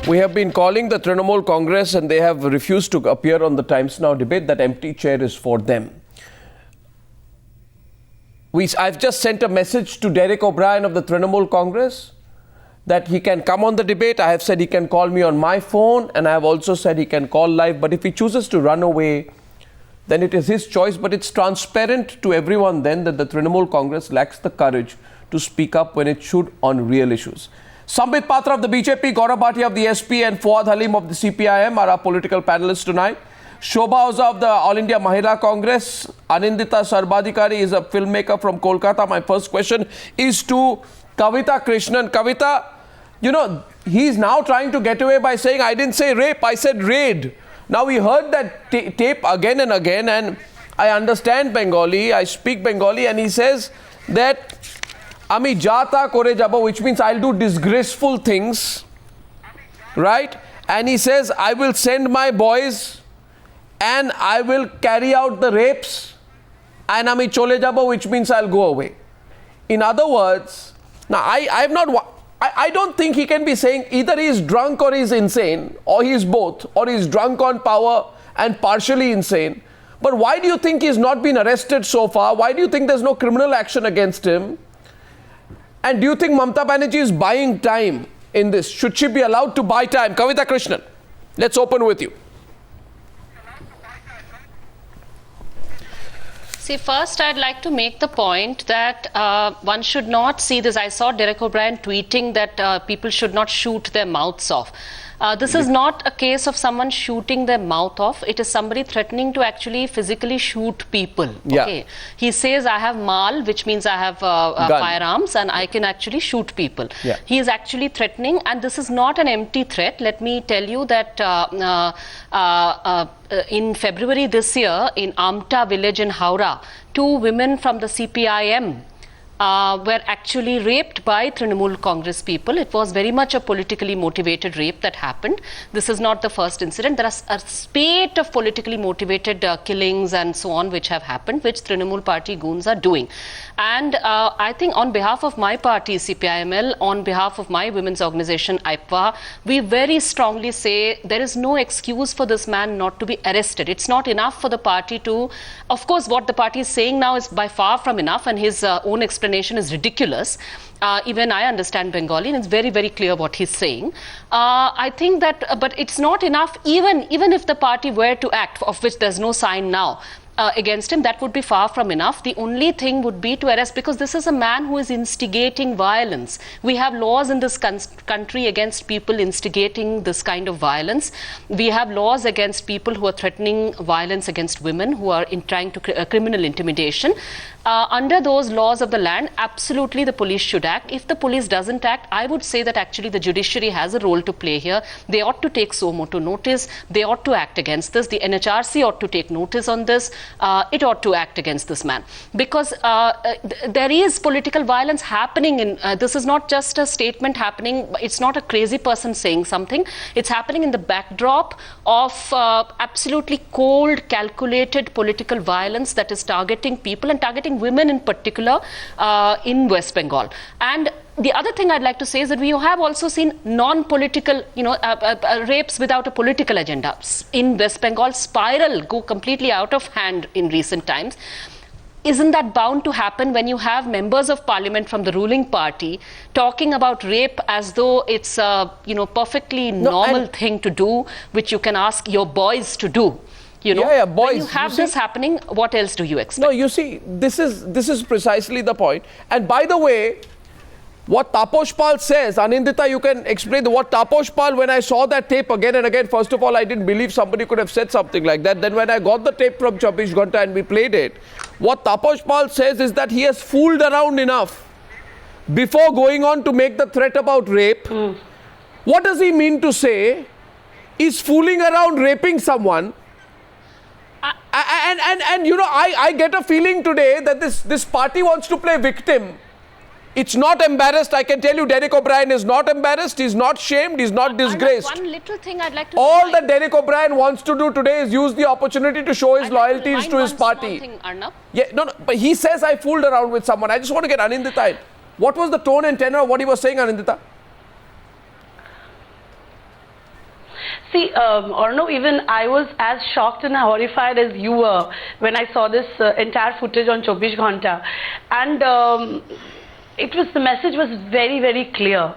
We have been calling the Trinamool Congress and they have refused to appear on the Times Now debate. That empty chair is for them. I've just sent a message to Derek O'Brien of the Trinamool Congress that he can come on the debate. I have said he can call me on my phone, and I have also said he can call live. But if he chooses to run away, then it is his choice. But it's transparent to everyone then that the Trinamool Congress lacks the courage to speak up when it should on real issues. Sambit Patra of the BJP, Gaurav Bhatia of the SP and Fuad Halim of the CPIML are our political panelists tonight. Shobha Oza of the All India Mahila Congress. Anindita Sarbadhikari is a filmmaker from Kolkata. My first question is to Kavita Krishnan. Kavita, you know, he's now trying to get away by saying, I didn't say rape, I said raid. Now we heard that tape again and again, and I understand Bengali, I speak Bengali, and he says that Ami jata kore jabo, which means I'll do disgraceful things, right? And he says, I will send my boys and I will carry out the rapes, and Ami chole jabo, which means I'll go away. In other words, now I don't think he can be saying either he is drunk or he is insane, or he is both, or he is drunk on power and partially insane. But why do you think he's not been arrested so far? Why do you think there's no criminal action against him? And do you think Mamata Banerjee is buying time in this? Should she be allowed to buy time? Kavita Krishnan, let's open with you. See, first I'd like to make the point that one should not see this. I saw Derek O'Brien tweeting that people should not shoot their mouths off. This is not a case of someone shooting their mouth off. It is somebody threatening to actually physically shoot people. Yeah. Okay. He says, I have mal, which means I have firearms and I can actually shoot people. Yeah. He is actually threatening, and this is not an empty threat. Let me tell you that in February this year, in Amta village in Howrah, 2 women from the CPIM were actually raped by Trinamool Congress people. It was very much a politically motivated rape that happened. This is not the first incident. There are a spate of politically motivated killings and so on which have happened, which Trinamool party goons are doing. And I think on behalf of my party, CPIML, on behalf of my women's organization, IPWA, we very strongly say there is no excuse for this man not to be arrested. It's not enough for the party to, of course, what the party is saying now is by far from enough, and his own explanation is ridiculous. Even I understand Bengali, and it's very, very clear what he's saying. I think that, but it's not enough, even if the party were to act, of which there's no sign now, against him, that would be far from enough. The only thing would be to arrest, because this is a man who is instigating violence. We have laws in this country against people instigating this kind of violence. We have laws against people who are threatening violence against women, who are trying to criminal intimidation. Under those laws of the land, absolutely the police should act. If the police doesn't act, I would say that actually the judiciary has a role to play here. They ought to take suo motu notice. They ought to act against this. The NHRC ought to take notice on this. It ought to act against this man, because there is political violence happening in this is not just a statement happening. It's not a crazy person saying something. It's happening in the backdrop of absolutely cold, calculated political violence that is targeting people and targeting women in particular in West Bengal. And the other thing I'd like to say is that we have also seen non-political, rapes without a political agenda in West Bengal spiral, go completely out of hand in recent times. Isn't that bound to happen when you have members of parliament from the ruling party talking about rape as though it's a perfectly normal thing to do, which you can ask your boys to do? Boys. When you have this happening, what else do you expect? No, you see, this is precisely the point. And by the way, what Taposh Pal says, Anindita, you can explain what Taposh Pal, when I saw that tape again and again, first of all, I didn't believe somebody could have said something like that. Then when I got the tape from Chabish Ghanta and we played it, what Taposh Pal says is that he has fooled around enough before going on to make the threat about rape. What does he mean to say? Is fooling around raping someone? I get a feeling today that this party wants to play victim. It's not embarrassed. I can tell you Derek O'Brien is not embarrassed. He's not shamed. He's not disgraced. One little thing I'd like to all that Derek O'Brien wants to do today is use the opportunity to show his loyalties to his party. Thing, Arnab. Yeah, no, but he says I fooled around with someone. I just want to get Anindita in. What was the tone and tenor of what he was saying, Anindita? See, Arnab, even I was as shocked and horrified as you were when I saw this entire footage on 24 Ghanta. And the message was very, very clear.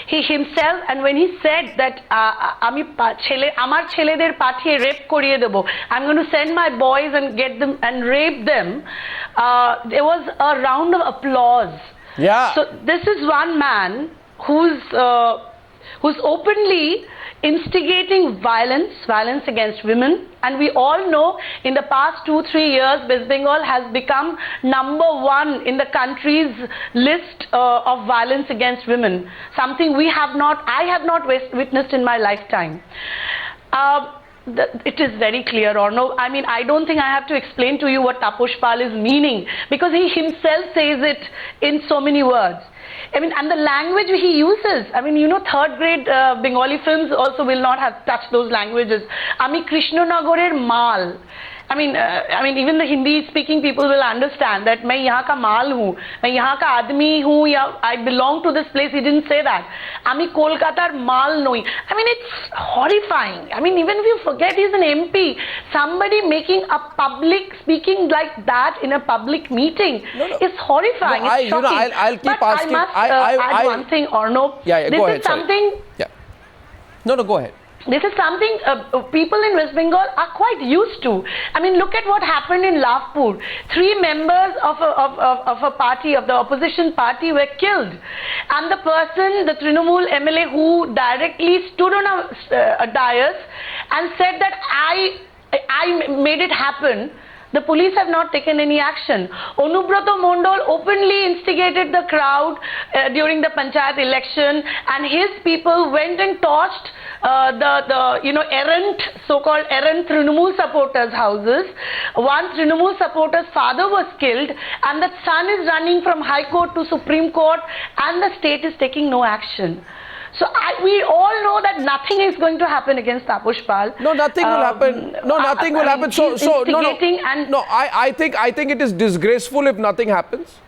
He himself, and when he said that amar chheleder pathiye rape koriye debo, I'm going to send my boys and get them and rape them, there was a round of applause. Yeah. So this is one man who's openly instigating violence against women, and we all know in the past 2-3 years West Bengal has become #1 in the country's list of violence against women, something I have not witnessed in my lifetime. It is very clear, or no, I mean, I don't think I have to explain to you what Taposh Pal is meaning, because he himself says it in so many words. I mean, and the language he uses, I mean, you know, third grade Bengali films also will not have touched those languages. Ami Krishnanagorer mal. I mean, even the Hindi-speaking people will understand that मैं यहाँ का माल हूँ, मैं यहाँ का आदमी हूँ, या I belong to this place. He didn't say that. আমি কলকাতার মাল নই. I mean, it's horrifying. I mean, even if you forget he's an MP, somebody making a public speaking like that in a public meeting is horrifying. No, it's shocking. I'll keep but asking. I must add one thing, Arnab. Yeah, this go is ahead. something. Sorry. Yeah. No, go ahead. This is something people in West Bengal are quite used to. I mean, look at what happened in Lavpur. 3 members of a party, of the opposition party, were killed. And the person, the Trinamool MLA who directly stood on a dais and said that I made it happen, the police have not taken any action. Onubroto Mondol openly instigated the crowd during the Panchayat election, and his people went and torched the so-called errant Trinamool supporters' houses. One Trinamool supporter's father was killed, and the son is running from High Court to Supreme Court, and the state is taking no action. So we all know that nothing is going to happen against Taposh Pal. No, nothing will happen. No, nothing will happen. I think it is disgraceful if nothing happens.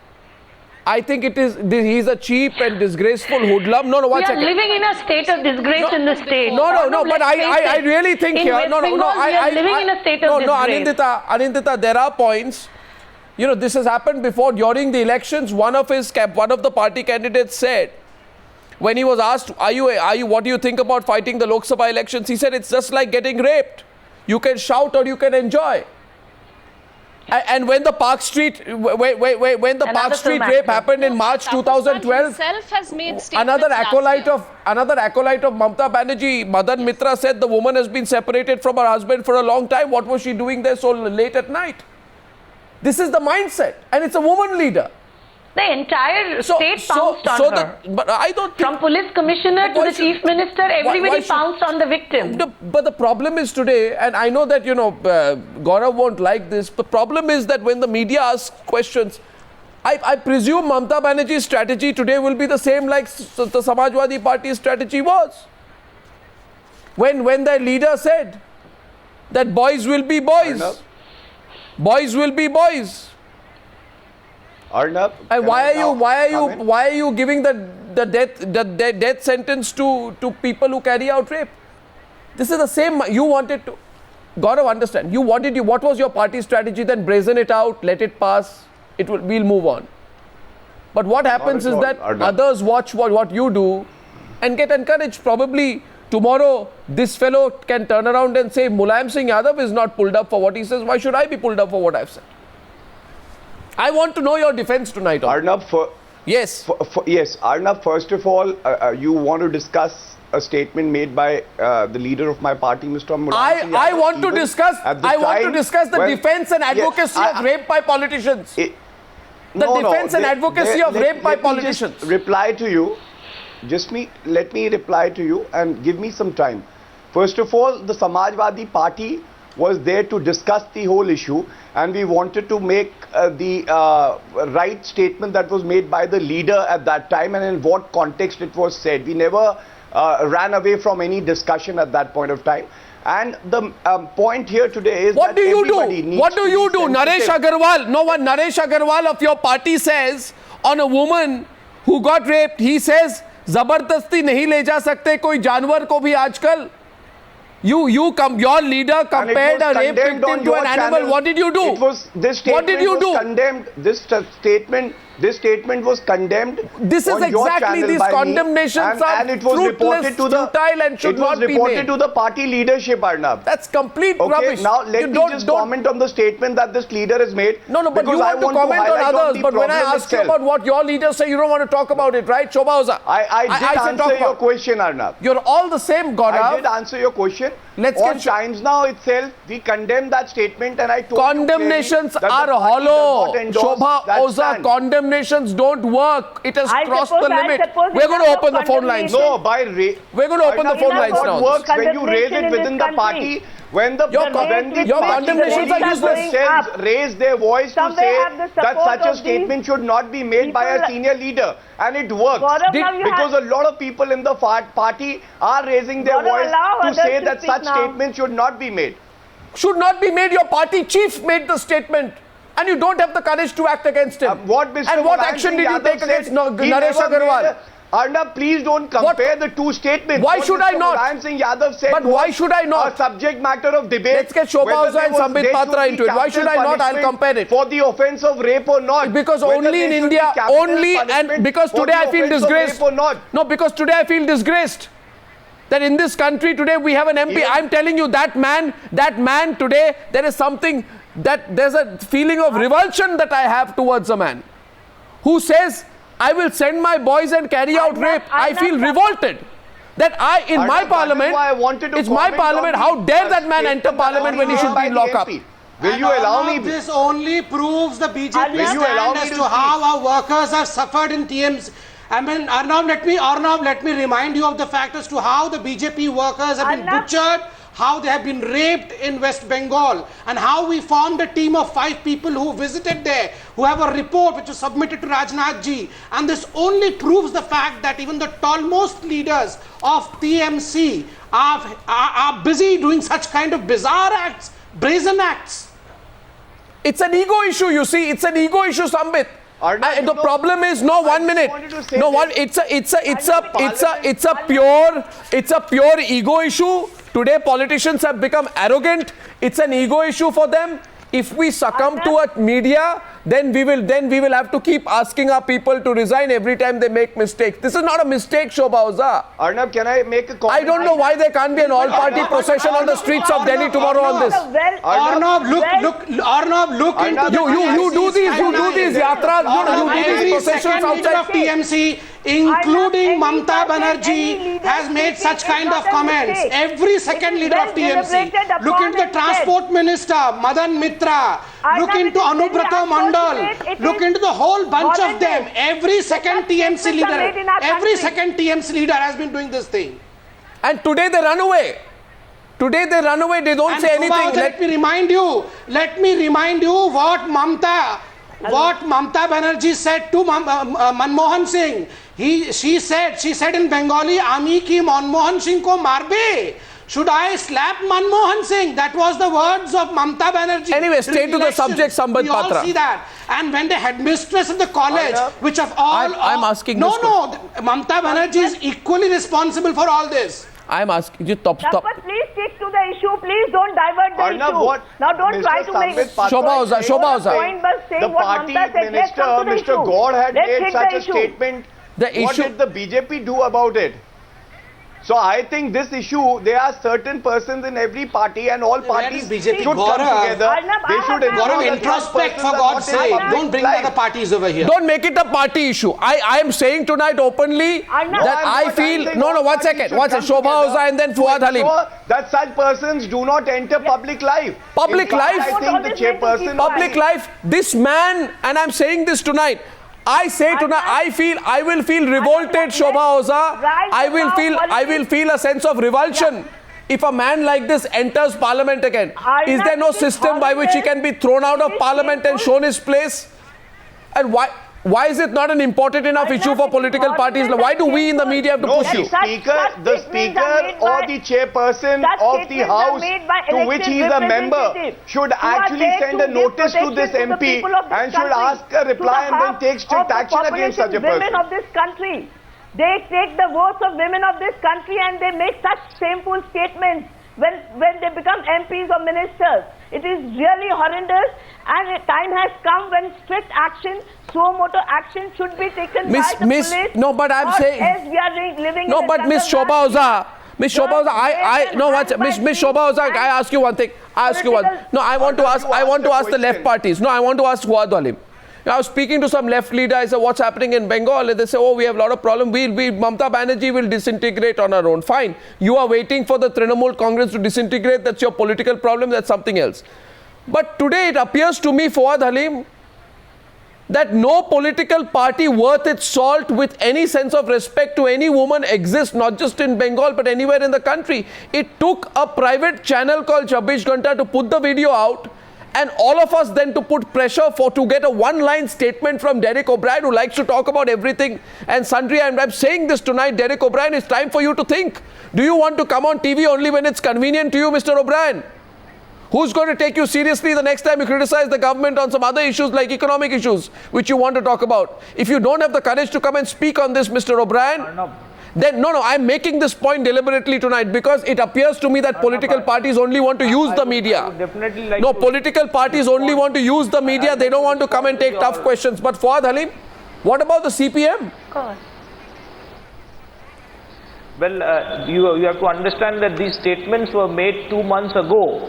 I think he's a cheap and disgraceful hoodlum. No, one second. We are living in a state of disgrace in the state. No, but I really think here. We are living in a state of disgrace. Anindita, there are points. You know, this has happened before during the elections. One of the party candidates said, when he was asked, what do you think about fighting the Lok Sabha elections? He said, it's just like getting raped. You can shout or you can enjoy. And when the Park Street, rape happened in March 2012, another acolyte of Mamata Banerjee, Madan Mitra, said the woman has been separated from her husband for a long time. What was she doing there so late at night? This is the mindset, and it's a woman leader. The entire state pounced on her. But I don't think, from police commissioner to the chief minister, everybody pounced on the victim. But the problem is today, and I know that, Gaurav won't like this, the problem is that when the media asks questions, I presume Mamata Banerjee's strategy today will be the same like the Samajwadi Party's strategy was. When their leader said that boys will be boys. Arnab. Boys will be boys. Arnab, and why are you giving the death sentence to people who carry out rape? This is the same. You wanted to, Gaurav, understand. What was your party strategy? Then brazen it out, let it pass. We'll move on. But what happens is that others watch what you do and get encouraged. Probably tomorrow this fellow can turn around and say Mulayam Singh Yadav is not pulled up for what he says. Why should I be pulled up for what I've said? I want to know your defense tonight. Arnab, yes. Yes, Arnab, first of all, you want to discuss a statement made by the leader of my party, Mr. Mulayam Singh Yadav. I want to discuss the defense and advocacy of rape by politicians. Rape by politicians. Just reply to you. Let me reply to you and give me some time. First of all, the Samajwadi Party was there to discuss the whole issue, and we wanted to make the right statement that was made by the leader at that time and in what context it was said. We never ran away from any discussion at that point of time. And the point here today is what do you do? Naresh Agarwal of your party says on a woman who got raped, he says, "Zabardasti nahi le ja sakte koi janwar ko bhi aajkal." Your leader compared a rape victim to an animal. What did you do? What did you do? Condemned. This statement was condemned. This is exactly, these condemnations are fruitless, futile and should not be made. It was reported to the party leadership, Arnab. That's complete rubbish. Now let me just comment on the statement that this leader has made. No, but you want to comment on others. But when I ask you about what your leaders say, you don't want to talk about it, right? Shobha Oza. I did answer your question, Arnab. You're all the same, Gaurav. I did answer your question. On Times Now itself, we condemned that statement and I told condemnations are hollow. Shobha Oza, condemnations don't work. It has crossed the limit. We're going to open the phone lines. No, we're going to open the phone lines now. What works when you raise it within the party? When the condemnations are useless. Raise their voice to say that such a statement should not be made by a senior leader, and it works because a lot of people in the party are raising their voice to say that such statements should not be made. Should not be made. Your party chief made the statement, and you don't have the courage to act against him. What action did you take against Naresh Agarwal? Arnab, please don't compare the two statements. Why should I not? Mulayam Singh Yadav said but why should I not? A subject matter of debate. Let's get Shobha Oza and Sambit Patra into it. Why should I not? I'll compare it. For the offence of rape or not. Because only in India, because today I feel disgraced. No, because today I feel disgraced. That in this country today we have an MP. I'm telling you, that man today, there is something, that there's a feeling of revulsion that I have towards a man who says, I will send my boys and carry out rape. I feel revolted that in my parliament, it's my parliament. How dare that man enter parliament when he should be in lockup? Will you allow me? This only proves the BJP stand as to how our workers have suffered in TMC. I mean, Arnab, let me remind you of the fact as to how the BJP workers have been butchered, how they have been raped in West Bengal, and how we formed a team of 5 people who visited there, who have a report which was submitted to Rajnath ji. And this only proves the fact that even the topmost leaders of TMC are busy doing such kind of bizarre acts, brazen acts. It's an ego issue, you see. It's an ego issue, Sambit. The problem is it's a pure ego issue. Today politicians have become arrogant. It's an ego issue for them. If we succumb to a media, then we will have to keep asking our people to resign every time they make mistakes. This is not a mistake, Shobha Oza. Arnab, can I make a comment? I don't know why there can't be an all-party procession on the streets of Delhi tomorrow on this. Arnab, look into you do these yatras, you do these processions outside of TMC, including Mamata Banerjee, has made such kind of comments. Every second leader of TMC. Look into the Transport Minister, Madan Mitra. Look into Anubrato Mandal. Look into the whole bunch of them. Every second TMC leader has been doing this thing. And today they run away. They don't say anything. Let me remind you what Mamata Banerjee said to Manmohan Singh. She said in Bengali, Ami ki Manmohan Singh ko marbe. Should I slap Manmohan Singh? That was the words of Mamata Banerjee. Anyway, stay to the subject, Sambit Patra. We all see that. And when the headmistress of the college, which of all... I'm asking Mamata Banerjee is equally responsible for all this. I'm asking you, stop. But please stick to the issue. Please don't divert the issue. Now don't try to make... Shobha Oza. The party minister, Mr. Gaur had made such a statement. What did the BJP do about it? So I think this issue, there are certain persons in every party and all parties should come together. They should introspect, for God's sake. Don't bring the other parties over here. Don't make it a party issue. I am saying tonight openly that I feel... No, one second. Shobha Oza and then Fuad Halim. That such persons do not enter public life. Public life? I think the chairperson... Public life. This man, and I'm saying this tonight, I say tonight, I will feel revolted, Shobha Oza. I will feel a sense of revulsion if a man like this enters parliament again. Is there no system by which he can be thrown out of parliament and shown his place? And why is it not an important enough issue for political parties? Why do we in the media have to push you? The speaker or the chairperson of the house to which he is a member should actually send a notice to this MP and should ask a reply and then take strict action against such a person. Women of this country, they take the votes of women of this country and they make such shameful statements. when they become MPs or ministers. It is really horrendous, and a time has come when strict action, suo moto action should be taken by the police. No, but I'm saying... As we are living no, in but Miss Shobha Oza, Miss Shobha Oza, Miss Shobha Oza, I ask you one thing. I want to ask the left parties. No, I want to ask Fuad Halim. I was speaking to some left leader. I said, what's happening in Bengal? And they say, oh, we have a lot of problems. Mamata Banerjee will disintegrate on her own. Fine. You are waiting for the Trinamool Congress to disintegrate. That's your political problem. That's something else. But today it appears to me, Fuad Halim, that no political party worth its salt with any sense of respect to any woman exists, not just in Bengal, but anywhere in the country. It took a private channel called 26 Ghanta to put the video out, and all of us then to put pressure to get a one-line statement from Derek O'Brien, who likes to talk about everything and sundry. And I'm saying this tonight, Derek O'Brien, it's time for you to think. Do you want to come on TV only when it's convenient to you, Mr. O'Brien? Who's going to take you seriously the next time you criticize the government on some other issues like economic issues, which you want to talk about? If you don't have the courage to come and speak on this, Mr. O'Brien, then no, I'm making this point deliberately tonight because it appears to me that political parties only want to use the media. No, political parties only want to use the media. They don't want to come and take tough questions. But Fuad Halim, what about the CPM? Of course. Well, you have to understand that these statements were made 2 months ago,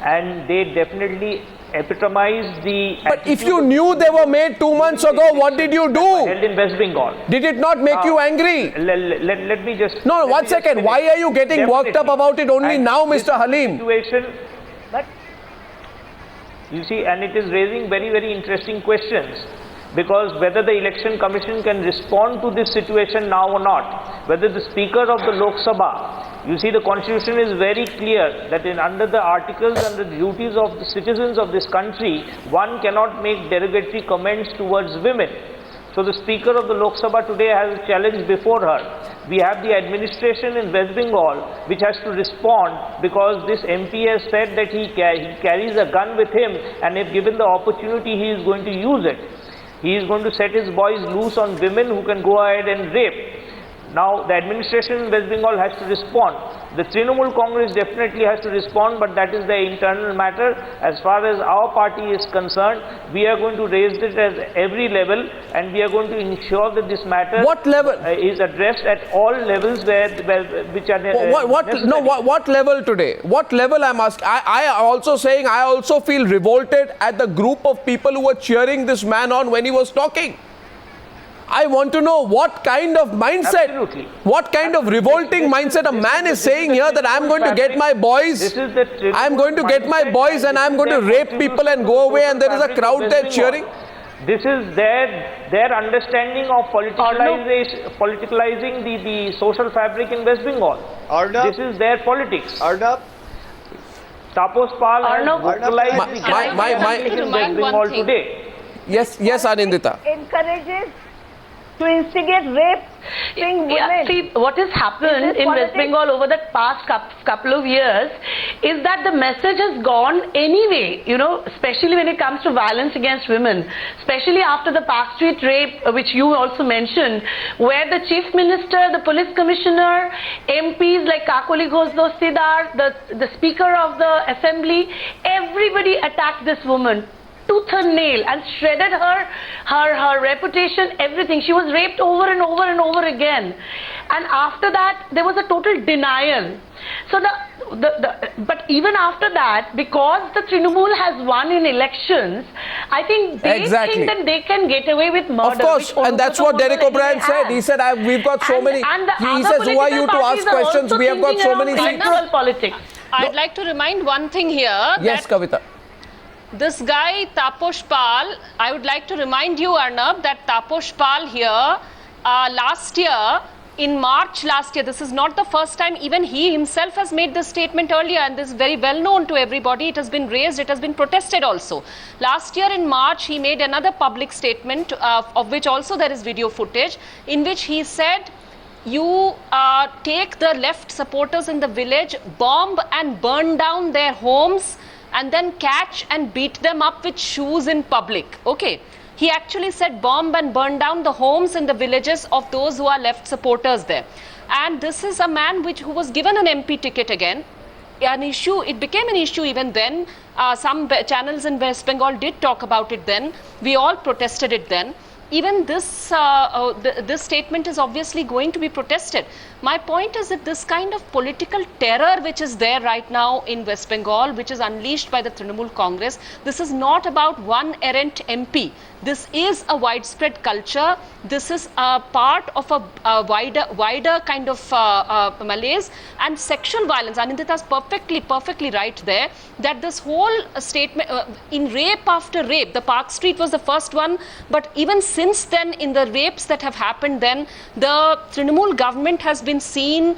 and they definitely epitomize the... But if you knew they were made 2 months ago, what did you do? Held in West Bengal. Did it not make you angry? Let me just... No, 1 second. Why are you getting worked up about it only now, Mr. Halim? But you see, and it is raising very, very interesting questions. Because whether the Election Commission can respond to this situation now or not, whether the Speaker of the Lok Sabha, you see the Constitution is very clear that under the articles and the duties of the citizens of this country, one cannot make derogatory comments towards women. So the Speaker of the Lok Sabha today has a challenge before her. We have the administration in West Bengal which has to respond because this MP has said that he carries a gun with him, and if given the opportunity he is going to use it. He is going to set his boys loose on women who can go ahead and rape. Now the administration in West Bengal has to respond. The Trinamool Congress definitely has to respond, but that is their internal matter. As far as our party is concerned, we are going to raise it at every level, and we are going to ensure that this matter is addressed at all levels which are what level today? What level I'm asking? I also saying I also feel revolted at the group of people who were cheering this man on when he was talking. I want to know what kind of mindset, what kind of revolting mindset a man is saying here that I'm going to get my boys, I'm going to get my boys and I'm going to rape people and go away, and there is a crowd there cheering. This is their understanding of politicalizing the social fabric in West Bengal. Arnab, this is their politics. Arnab, Taposh Pal has vocalized the politics in West Bengal today. Yes, Anindita. Encourages to instigate rape. See, what has happened in West Bengal over the past couple of years is that the message has gone anyway, you know, especially when it comes to violence against women, especially after the Park Street rape, which you also mentioned, where the Chief Minister, the Police Commissioner, MPs like Kakoli Ghosdostidar, the Speaker of the Assembly, everybody attacked this woman tooth and nail and shredded her reputation, everything. She was raped over and over and over again, and after that there was a total denial. So but even after that, because the Trinamool has won in elections, I think they think that they can get away with murder. Of course, and that's what Derek O'Brien said. He said, we've got so many. He says, who are you to ask questions? We have got so many electoral politics. I'd like to remind one thing here. Yes, Kavita. This guy, Taposh Pal, I would like to remind you, Arnab, that Taposh Pal here, last year, in March last year, this is not the first time, even he himself has made this statement earlier, and this is very well known to everybody. It has been raised, it has been protested also. Last year in March, he made another public statement, of which also there is video footage, in which he said, you take the left supporters in the village, bomb and burn down their homes, and then catch and beat them up with shoes in public. Okay. He actually said bomb and burn down the homes in the villages of those who are left supporters there. And this is a man who was given an MP ticket again. an issue. It became an issue even then. Some channels in West Bengal did talk about it then. We all protested it then. Even this this statement is obviously going to be protested. My point is that this kind of political terror which is there right now in West Bengal, which is unleashed by the Trinamool Congress, this is not about one errant MP. This is a widespread culture. This is a part of a wider kind of malaise and sexual violence. Anindita is perfectly right there, that this whole statement in rape after rape, the Park Street was the first one, but even since then, in the rapes that have happened then, the Trinamool government has been seen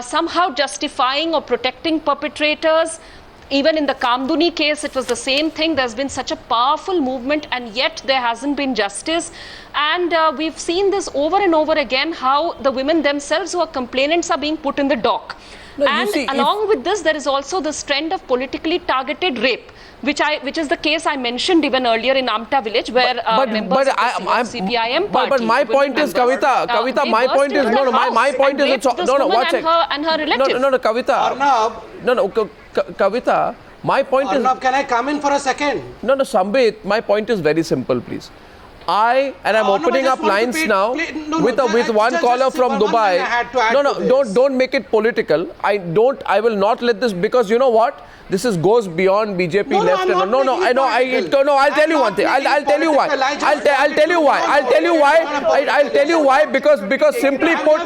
somehow justifying or protecting perpetrators. Even in the Kamduni case, it was the same thing. There's been such a powerful movement, and yet there hasn't been justice. And we've seen this over and over again, how the women themselves who are complainants are being put in the dock. No, and see, along with this, there is also this trend of politically targeted rape, which is the case I mentioned even earlier in Amta village, where members of the CPIM party. But my point is, Kavita, my point is, my point is, watch it. And her relative. No, Kavita. Arnab. Kavita, my point is... Arnab, can I come in for a second? No, Sambit, my point is very simple, please. I'm opening up lines now with one caller from Dubai. Don't make it political. I will not let this, because you know what? This goes beyond BJP left and I'll tell you one thing. I'll tell you why. I'll tell you why. Because simply put,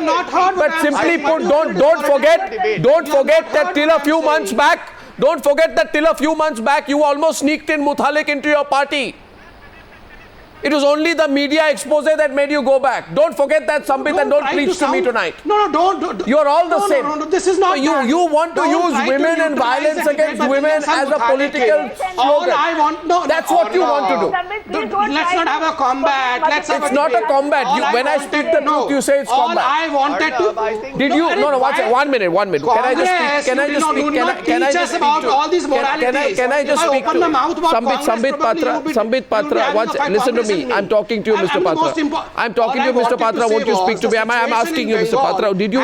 don't forget that till a few months back, you almost sneaked in Muthalik into your party. It was only the media expose that made you go back. Don't forget that, Sambit, and don't preach to me tonight. Don't. You are all the same. No, this is not. You want to use women and violence against women as a political slogan. That's what you want to do. Let's not have a combat. It's not a combat. When I speak the truth, you say it's combat. All I wanted to. Did you? No. Watch it. 1 minute. Can I just speak? Can I just speak about all these moralities? Can I just speak to Sambit Patra? Listen to me. I'm talking to you, Mr. Patra. I'm talking to you, Mr. Patra. Won't you speak to me? I'm asking you, Mr. Patra. Did you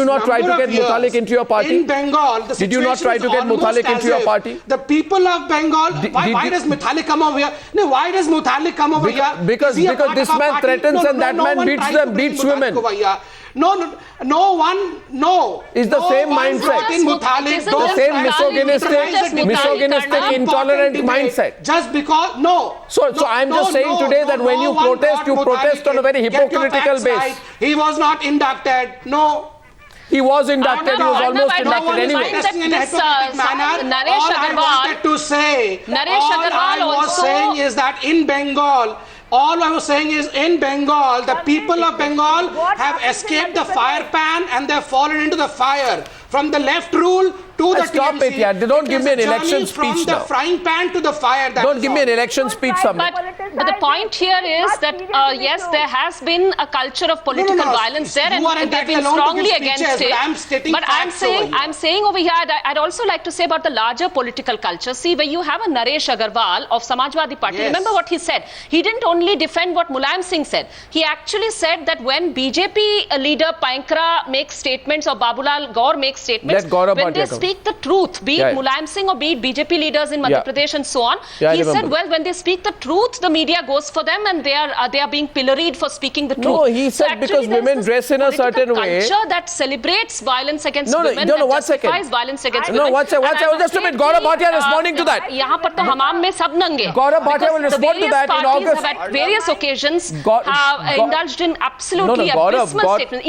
not try to get Muthalik into your party? In Bengal, did you not try to get Muthalik into your party? The people of Bengal. Why does Muthalik come over here? No, why does Muthalik come over here? Because this man threatens and that man beats women. No. It's the same mindset. The same misogynistic, intolerant mindset. Just because, So I'm just saying today that when you protest on a very hypocritical base. He was not inducted. No. He was inducted. He was almost inducted anyway. All I was saying is in Bengal, the people of Bengal have escaped the fire pan and they have fallen into the fire. From the left rule to the stop TMC. It, yeah. Don't give me an election speech now. From the frying pan to the fire. Don't give me an election speech, Sambit. But the point here is that yes, there has been a culture of political violence there, and they've been strongly against it. But I'm saying over here, I'd also like to say about the larger political culture. See, where you have a Naresh Agarwal of Samajwadi Party. Yes. Remember what he said. He didn't only defend what Mulayam Singh said. He actually said that when BJP leader Pankra makes statements or Babulal Gaur makes statements, when they speak the truth, be it Mulayam Singh or be it BJP leaders in Madhya Pradesh and so on, he said, well, when they speak the truth, the media goes for them and they are being pilloried for speaking the truth. No, he said because women dress in a certain way. Culture that celebrates violence against women, that justifies violence against women. Just a minute. Gaurav Bhatia responding to that. Gaurav Bhatia will respond to that in August. Have at various occasions indulged in absolutely abysmal statements,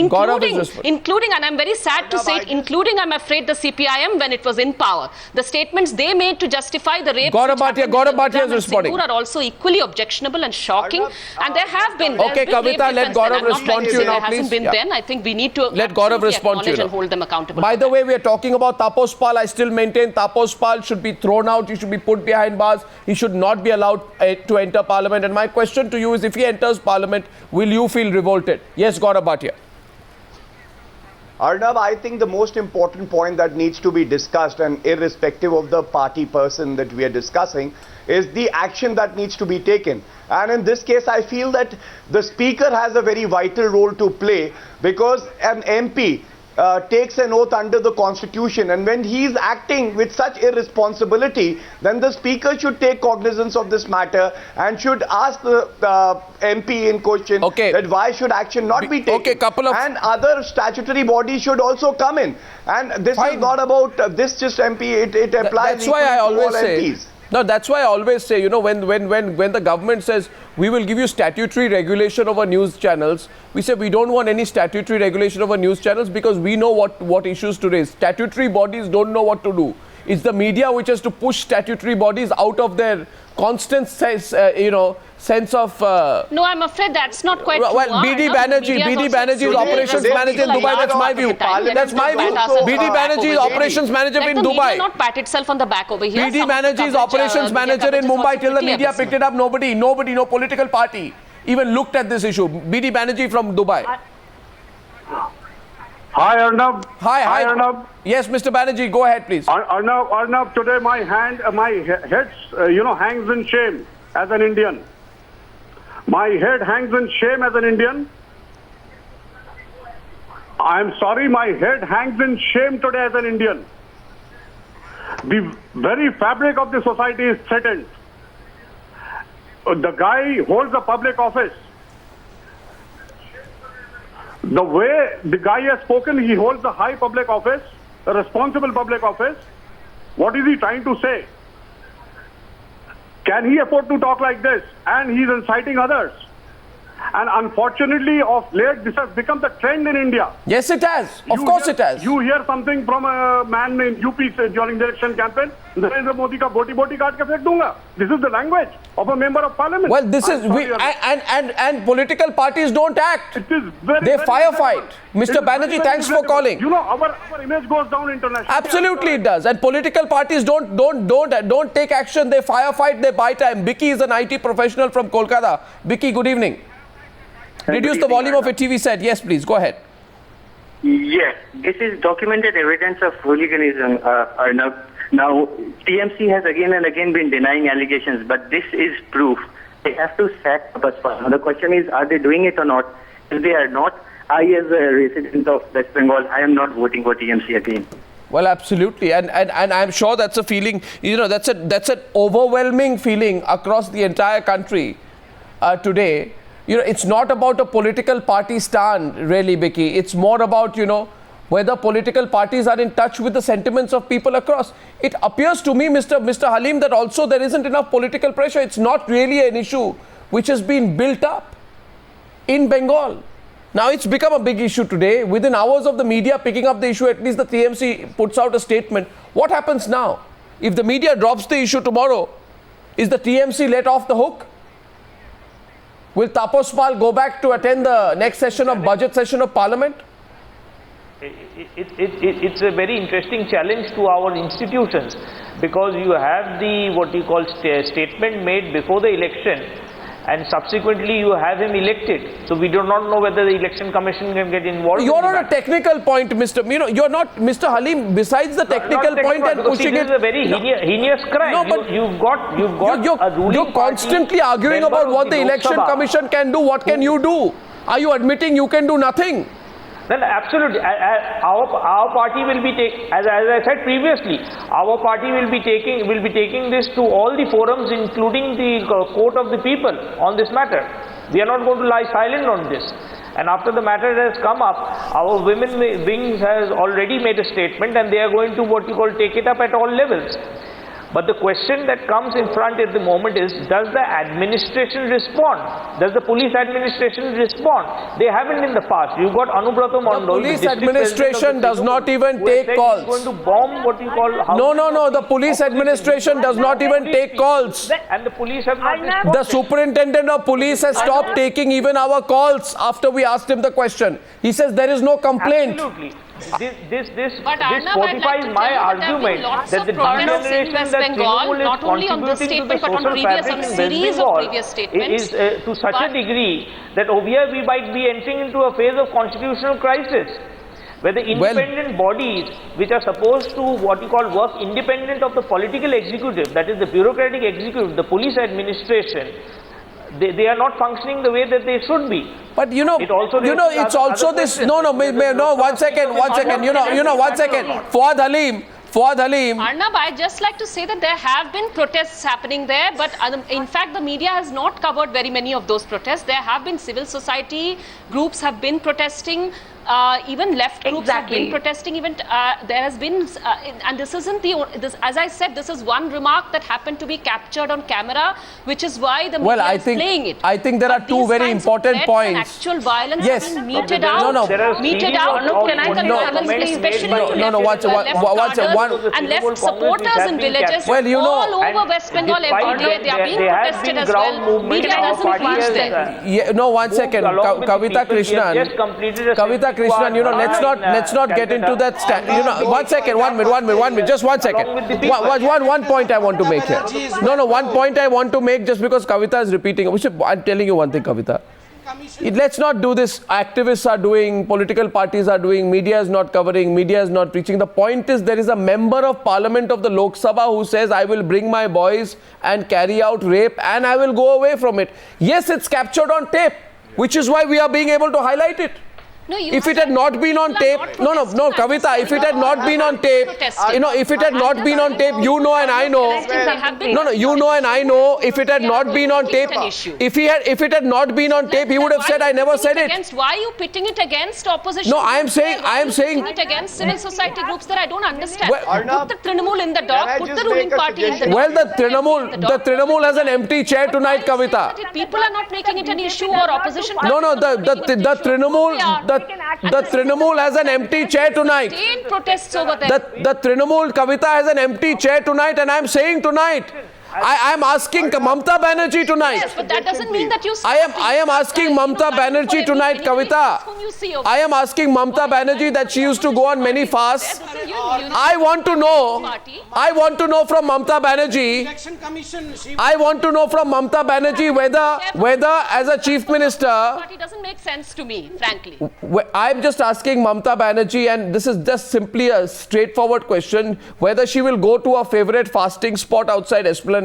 including, and I'm very sad to say it, including, I'm afraid, the CPIM when it was in power. The statements they made to justify the rape Gaurav Bhatia is responding. Are also equally objectionable and shocking, and there have been. Okay, Kavita, let Gaurav respond to you now, please. Hasn't been then. I think we need to let Gaurav respond to you and hold them accountable. By the way, we are talking about Taposh Pal. I still maintain Taposh Pal should be thrown out. He should be put behind bars. He should not be allowed to enter Parliament. And my question to you is, if he enters Parliament, will you feel revolted? Yes, Gaurav Bhatia. Arnab, I think the most important point that needs to be discussed, and irrespective of the party person that we are discussing, is the action that needs to be taken. And in this case, I feel that the Speaker has a very vital role to play, because an MP takes an oath under the constitution, and when he is acting with such irresponsibility, then the speaker should take cognizance of this matter and should ask the MP in question that why should action not be taken, and other statutory bodies should also come in. And this is not about this just MP, it applies that's why I always to all say, MPs. No, that's why I always say, you know, when the government says we will give you statutory regulation over news channels, we say we don't want any statutory regulation over news channels because we know what issues to raise. Statutory bodies don't know what to do. It's the media which has to push statutory bodies out of their constant sense of... No, I'm afraid that's not quite true. Well, BD Banerjee is operations manager in Dubai. That's my view. That's my view. BD Banerjee is operations manager in Dubai. Let the media not pat itself on the back over here. BD Banerjee is operations manager in Mumbai. Till the media picked it up, nobody, no political party even looked at this issue. BD Banerjee from Dubai. Hi Arnab. Hi Arnab. Yes, Mr. Banerjee, go ahead, please. Arnab, today my head, hangs in shame as an Indian. My head hangs in shame as an Indian. I'm sorry, my head hangs in shame today as an Indian. The very fabric of the society is threatened. The guy holds a public office. The way the guy has spoken, he holds a high public office, a responsible public office. What is he trying to say? Can he afford to talk like this? And he's inciting others. And unfortunately, of late, this has become the trend in India. Yes, it has. Of course it has. You hear something from a man in UP during the election campaign, Narendra Modi ka boti kaat ke fek dunga. This is the language of a member of parliament. Well, this is, and political parties don't act. It is they firefight. Mr. Banerjee, thanks for calling. You know, our image goes down internationally. Absolutely it does. And political parties don't take action. They firefight, they buy time. Vicky is an IT professional from Kolkata. Vicky, good evening. Reduce the volume of your TV set. Yes, please. Go ahead. Yes, this is documented evidence of hooliganism, Arnab. Now, TMC has again and again been denying allegations, but this is proof. They have to sack Bhajpa. Now, the question is, are they doing it or not? If they are not, I, as a resident of West Bengal, I am not voting for TMC again. Well, absolutely, and I'm sure that's a feeling. You know, that's an overwhelming feeling across the entire country today. You know, it's not about a political party stand, really, Vicky. It's more about, whether political parties are in touch with the sentiments of people across. It appears to me, Mr. Halim, that also there isn't enough political pressure. It's not really an issue which has been built up in Bengal. Now, it's become a big issue today. Within hours of the media picking up the issue, at least the TMC puts out a statement. What happens now? If the media drops the issue tomorrow, is the TMC let off the hook? Will Taposh Pal go back to attend the next budget session of Parliament? It's a very interesting challenge to our institutions, because you have what you call statement made before the election, and subsequently you have him elected. So we do not know whether the election commission can get involved. You're on a technical point, you're not, Mr. Halim, besides the technical point and pushing it. This is a very heinous crime. No, but you've got a ruling You're constantly arguing about what the election commission can do. What can you do? Are you admitting you can do nothing? Then absolutely, our party will be as I said previously, our party will be taking this to all the forums, including the court of the people, on this matter. We are not going to lie silent on this. And after the matter has come up, our women wings has already made a statement, and they are going to take it up at all levels. But the question that comes in front at the moment is, does the administration respond? Does the police administration respond? They haven't in the past. You've got Anubrato Mondal. The police administration does not even take calls. Going to bomb what you call... No. The police administration does not even take calls. And the police have not responded. The superintendent of police has stopped taking even our calls after we asked him the question. He says there is no complaint. Absolutely. This fortifies my argument that the degeneration that Trinamool is contributing to the social fabric in West Bengal is to such a degree that over here we might be entering into a phase of constitutional crisis, where the independent bodies which are supposed to work independent of the political executive, that is the bureaucratic executive, the police administration, they are not functioning the way that they should be. But it's also this. No, one second. One second. Fuad Halim. Arnab, I'd just like to say that there have been protests happening there, but in fact the media has not covered very many of those protests. There have been civil society groups have been protesting, even left groups have been protesting, even there has been, and this isn't as I said, this is one remark that happened to be captured on camera, which is why the media is playing it. I think there are two very important points. Actual violence has been meted out. And left supporters in villages all over West Bengal every day. They are being protested as well. Media doesn't reach them. One second. Kavita Krishnan, let's not get into that. One second. One minute. Just 1 second. One point I want to make here. One point I want to make, just because Kavita is repeating. I'm telling you one thing, Kavita. Let's not do this. Activists are doing, political parties are doing, media is not covering, media is not preaching. The point is, there is a member of parliament of the Lok Sabha who says, I will bring my boys and carry out rape and I will go away from it. Yes, it's captured on tape, which is why we are being able to highlight it. If it had not been on tape, Kavita, if it had not been on tape, if it had not been on tape, you know and I know. You know and I know, if it had not been on tape, if it had not been on tape, he would have said, I never said it. Why are you pitting it against opposition? No, I am saying it against civil society groups that I don't understand. Put the Trinamool in the dock, put the ruling party in the dock. Well, the Trinamool has an empty chair tonight, Kavita. People are not making it an issue, or opposition. The Trinamool has an empty chair tonight. Protests over there. The Trinamool, Kavita, has an empty chair tonight, and I'm saying tonight, I am asking Mamata Banerjee tonight. Yes, but that doesn't mean that you. I am asking Mamata Banerjee tonight, Kavita. I am asking Mamata Banerjee that she used to go on many fasts. I want to know from Mamata Banerjee. I want to know from Mamata Banerjee whether as a chief minister. It doesn't make sense to me, frankly. I'm just asking Mamata Banerjee, and this is just simply a straightforward question, whether she will go to her favorite fasting spot outside Esplanade,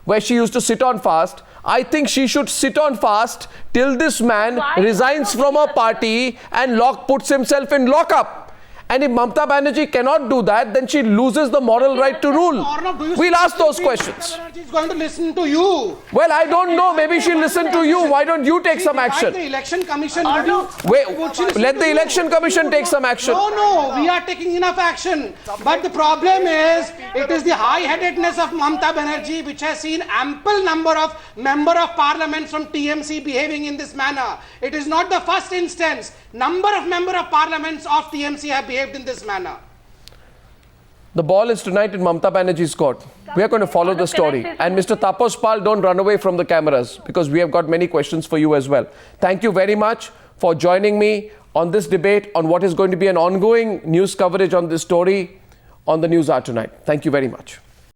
where she used to sit on fast. I think she should sit on fast till this man resigns from her party and puts himself in lockup. And if Mamata Banerjee cannot do that, then she loses the moral right to rule. We'll ask those questions. She's going to listen to you. Well, I don't know. Maybe she'll listen to you. Why don't you take some action? The election commission. Let the election commission take some action. No, we are taking enough action. But the problem is, it is the high-headedness of Mamata Banerjee which has seen ample number of member of parliament from TMC behaving in this manner. It is not the first instance. Number of member of parliaments of TMC have behaved in this manner. The ball is tonight in Mamata Banerjee's court. We are going to follow the story. And Mr. Taposh Pal, don't run away from the cameras, because we have got many questions for you as well. Thank you very much for joining me on this debate on what is going to be an ongoing news coverage on this story on the Newshour tonight. Thank you very much.